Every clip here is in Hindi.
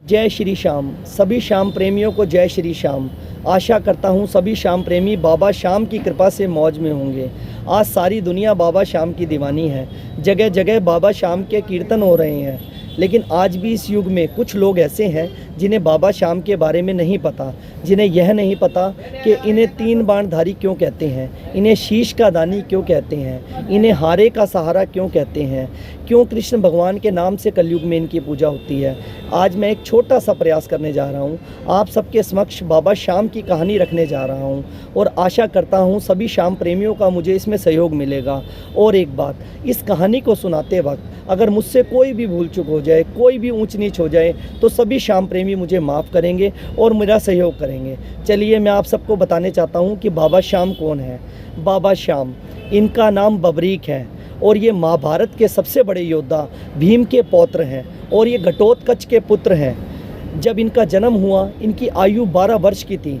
जय श्री श्याम। सभी श्याम प्रेमियों को जय श्री श्याम। आशा करता हूँ सभी श्याम प्रेमी बाबा श्याम की कृपा से मौज में होंगे। आज सारी दुनिया बाबा श्याम की दीवानी है। जगह जगह बाबा श्याम के कीर्तन हो रहे हैं, लेकिन आज भी इस युग में कुछ लोग ऐसे हैं जिन्हें बाबा श्याम के बारे में नहीं पता, जिन्हें यह नहीं पता कि इन्हें तीन बाणधारी क्यों कहते हैं, इन्हें शीश का दानी क्यों कहते हैं, इन्हें हारे का सहारा क्यों कहते हैं, क्यों कृष्ण भगवान के नाम से कलयुग में इनकी पूजा होती है। आज मैं एक छोटा सा प्रयास करने जा रहा हूँ, आप सबके समक्ष बाबा श्याम की कहानी रखने जा रहा हूँ और आशा करता हूँ सभी श्याम प्रेमियों का मुझे इसमें सहयोग मिलेगा। और एक बात, इस कहानी को सुनाते वक्त अगर मुझसे कोई भी भूल चूक हो जाए, कोई भी ऊंच नीच हो जाए, तो सभी श्याम प्रेमी मुझे माफ़ करेंगे और मेरा सहयोग करेंगे। चलिए मैं आप सबको बताने चाहता हूँ कि बाबा श्याम कौन है। बाबा श्याम, इनका नाम बबरीक है और ये महाभारत के सबसे बड़े योद्धा भीम के पौत्र हैं और ये घटोत्कच के पुत्र हैं। जब इनका जन्म हुआ, इनकी आयु 12 वर्ष की थी।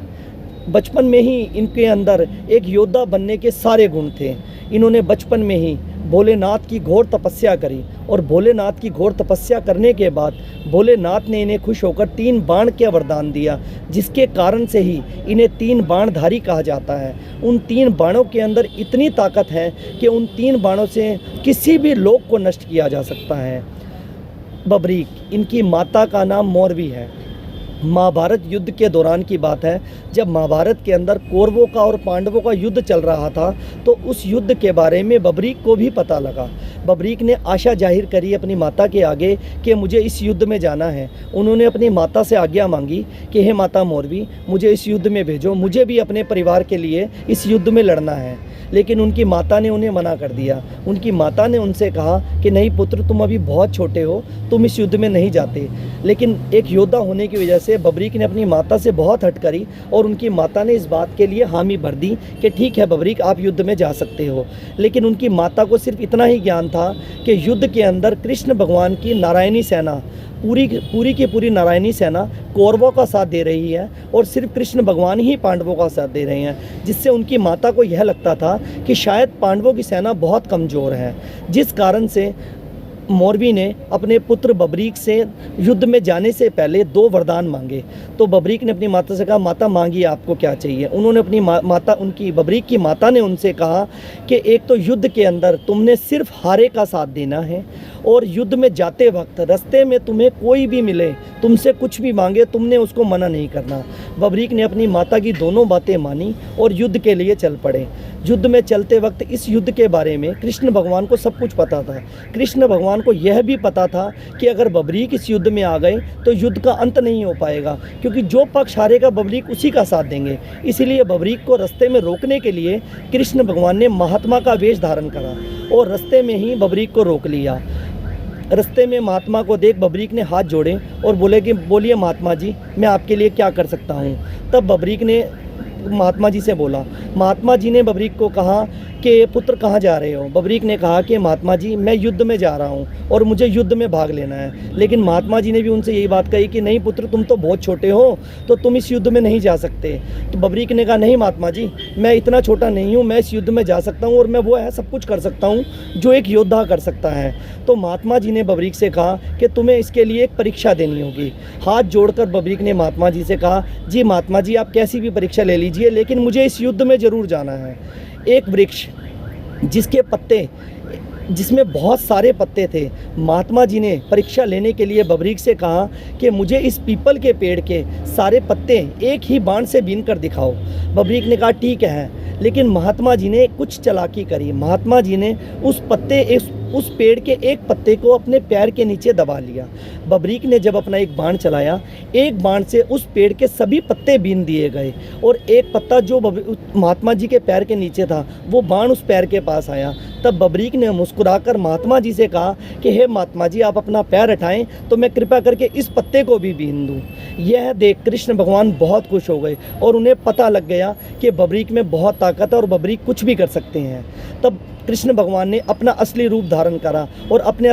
बचपन में ही इनके अंदर एक योद्धा बनने के सारे गुण थे। इन्होंने बचपन में ही भोलेनाथ की घोर तपस्या करी और भोलेनाथ की घोर तपस्या करने के बाद भोलेनाथ ने इन्हें खुश होकर 3 बाण का वरदान दिया, जिसके कारण से ही इन्हें 3 बाणधारी कहा जाता है। उन 3 बाणों के अंदर इतनी ताकत है कि उन 3 बाणों से किसी भी लोक को नष्ट किया जा सकता है। बबरीक, इनकी माता का नाम मौरवी है। महाभारत युद्ध के दौरान की बात है, जब महाभारत के अंदर कौरवों का और पांडवों का युद्ध चल रहा था, तो उस युद्ध के बारे में बबरीक को भी पता लगा। बबरीक ने आशा जाहिर करी अपनी माता के आगे कि मुझे इस युद्ध में जाना है। उन्होंने अपनी माता से आज्ञा मांगी कि हे माता मौरवी, मुझे इस युद्ध में भेजो, मुझे भी अपने परिवार के लिए इस युद्ध में लड़ना है। लेकिन उनकी माता ने उन्हें मना कर दिया। उनकी माता ने उनसे कहा कि नहीं पुत्र, तुम अभी बहुत छोटे हो, तुम इस युद्ध में नहीं जाते। लेकिन एक योद्धा होने की वजह से बबरीक ने अपनी माता से बहुत हट करी और उनकी माता ने इस बात के लिए हामी भर दी कि ठीक है बबरीक, आप युद्ध में जा सकते हो। लेकिन उनकी माता को सिर्फ इतना ही ज्ञान था कि युद्ध के अंदर कृष्ण भगवान की नारायणी सेना, पूरी की पूरी नारायणी सेना कौरवों का साथ दे रही है और सिर्फ कृष्ण भगवान ही पांडवों का साथ दे रहे हैं, जिससे उनकी माता को यह लगता था कि शायद पांडवों की सेना बहुत कमज़ोर है। जिस कारण से मौरवी ने अपने पुत्र बबरीक से युद्ध में जाने से पहले 2 वरदान मांगे। तो बबरीक ने अपनी माता से कहा, माता मांगिए आपको क्या चाहिए। उन्होंने अपनी बबरीक की माता ने उनसे कहा कि एक तो युद्ध के अंदर तुमने सिर्फ हारे का साथ देना है और युद्ध में जाते वक्त रास्ते में तुम्हें कोई भी मिले, तुमसे कुछ भी मांगे, तुमने उसको मना नहीं करना। बबरीक ने अपनी माता की दोनों बातें मानी और युद्ध के लिए चल पड़े। युद्ध में चलते वक्त इस युद्ध के बारे में कृष्ण भगवान को सब कुछ पता था। कृष्ण भगवान को यह भी पता था कि अगर बबरीक इस युद्ध में आ गए तो युद्ध का अंत नहीं हो पाएगा, क्योंकि जो पक्ष हारेगा बबरीक उसी का साथ देंगे। इसीलिए बबरीक को रास्ते में रोकने के लिए कृष्ण भगवान ने महात्मा का वेश धारण करा और रास्ते में ही बबरीक को रोक लिया। रास्ते में महात्मा को देख बबरीक ने हाथ जोड़े और बोलिए महात्मा जी, मैं आपके लिए क्या कर सकता हूँ। तब बबरीक ने महात्मा जी से बोला। महात्मा जी ने बबरीक को कहा कि पुत्र कहाँ जा रहे हो। बबरीक ने कहा कि महात्मा जी, मैं युद्ध में जा रहा हूँ और मुझे युद्ध में भाग लेना है। लेकिन महात्मा जी ने भी उनसे यही बात कही कि नहीं पुत्र, तुम तो बहुत छोटे हो, तो तुम इस युद्ध में नहीं जा सकते। तो बबरीक ने कहा, नहीं महात्मा जी, मैं इतना छोटा नहीं हूँ, मैं इस युद्ध में जा सकता हूँ और मैं वो है सब कुछ कर सकता हूँ जो एक योद्धा कर सकता है। तो महात्मा जी ने बबरीक से कहा कि तुम्हें इसके लिए एक परीक्षा देनी होगी। हाथ जोड़कर बबरीक ने महात्मा जी से कहा, जी महात्मा जी, आप कैसी भी परीक्षा ले लीजिए, लेकिन मुझे इस युद्ध में ज़रूर जाना है। एक वृक्ष जिसमें बहुत सारे पत्ते थे, महात्मा जी ने परीक्षा लेने के लिए बबरीक से कहा कि मुझे इस पीपल के पेड़ के सारे पत्ते एक ही बाण से बीन कर दिखाओ। बबरीक ने कहा ठीक है, लेकिन महात्मा जी ने कुछ चालाकी करी। महात्मा जी ने उस पेड़ के एक पत्ते को अपने पैर के नीचे दबा लिया। बबरीक ने जब अपना एक बाण चलाया, एक बाण से उस पेड़ के सभी पत्ते बीन दिए गए और एक पत्ता जो महात्मा जी के पैर के नीचे था, वो बाण उस पैर के पास आया। तब बबरीक ने मुस्कुराकर महात्मा जी से कहा कि हे महात्मा जी, आप अपना पैर हटाएं तो मैं कृपा करके इस पत्ते को भी बीन दूं। यह देख कृष्ण भगवान बहुत खुश हो गए और उन्हें पता लग गया कि बबरीक में बहुत ताकत है और बबरीक कुछ भी कर सकते हैं। तब कृष्ण भगवान ने अपना असली रूप धारण करा और उनके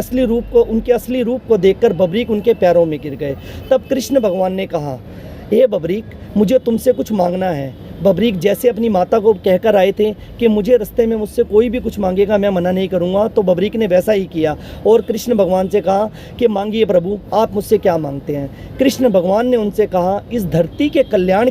असली रूप को देखकर बबरीक उनके पैरों में गिर गए। तब कृष्ण भगवान ने कहा हे बबरीक, मुझे तुमसे कुछ मांगना है। बबरीक जैसे अपनी माता को कहकर आए थे कि मुझे रास्ते में मुझसे कोई भी कुछ मांगेगा मैं मना नहीं करूँगा, तो बबरीक ने वैसा ही किया और कृष्ण भगवान से कहा कि मांगिए प्रभु, आप मुझसे क्या मांगते हैं। कृष्ण भगवान ने उनसे कहा, इस धरती के कल्याण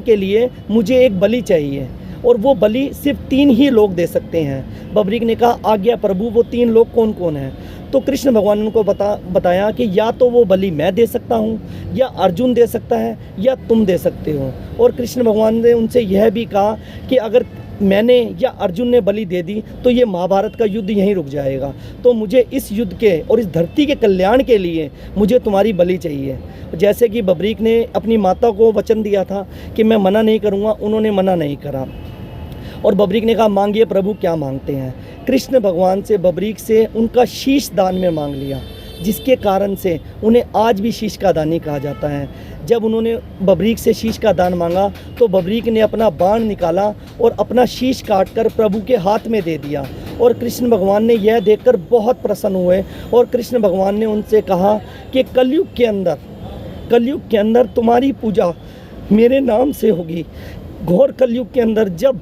के लिए मुझे एक बलि चाहिए और वो बलि सिर्फ 3 ही लोग दे सकते हैं। बबरीक ने कहा, आज्ञा प्रभु, वो 3 लोग कौन कौन हैं। तो कृष्ण भगवान ने उनको बताया कि या तो वो बलि मैं दे सकता हूँ, या अर्जुन दे सकता है, या तुम दे सकते हो। और कृष्ण भगवान ने उनसे यह भी कहा कि अगर मैंने या अर्जुन ने बलि दे दी तो ये महाभारत का युद्ध यहीं रुक जाएगा। तो मुझे इस युद्ध के और इस धरती के कल्याण के लिए मुझे तुम्हारी बलि चाहिए। जैसे कि बबरीक ने अपनी माता को वचन दिया था कि मैं मना नहीं करूँगा, उन्होंने मना नहीं करा और बबरीक ने कहा, मांगिए प्रभु, क्या मांगते हैं। कृष्ण भगवान से बबरीक से उनका शीश दान में मांग लिया, जिसके कारण से उन्हें आज भी शीश का दानी कहा जाता है। जब उन्होंने बबरीक से शीश का दान मांगा तो बबरीक ने अपना बाण निकाला और अपना शीश काटकर प्रभु के हाथ में दे दिया और कृष्ण भगवान ने यह देखकर बहुत प्रसन्न हुए और कृष्ण भगवान ने उनसे कहा कि कलयुग के अंदर तुम्हारी पूजा मेरे नाम से होगी। घोर कलयुग के अंदर जब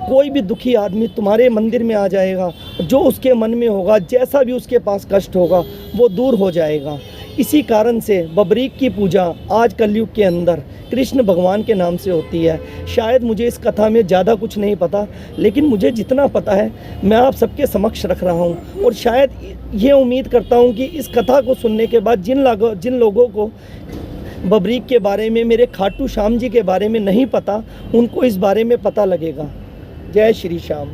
कोई भी दुखी आदमी तुम्हारे मंदिर में आ जाएगा, जो उसके मन में होगा, जैसा भी उसके पास कष्ट होगा, वो दूर हो जाएगा। इसी कारण से बबरीक की पूजा आज कलयुग के अंदर कृष्ण भगवान के नाम से होती है। शायद मुझे इस कथा में ज़्यादा कुछ नहीं पता, लेकिन मुझे जितना पता है मैं आप सबके समक्ष रख रहा हूँ और शायद ये उम्मीद करता हूँ कि इस कथा को सुनने के बाद जिन लोगों को बबरीक के बारे में, मेरे खाटू श्याम जी के बारे में नहीं पता, उनको इस बारे में पता लगेगा। जय श्री श्याम।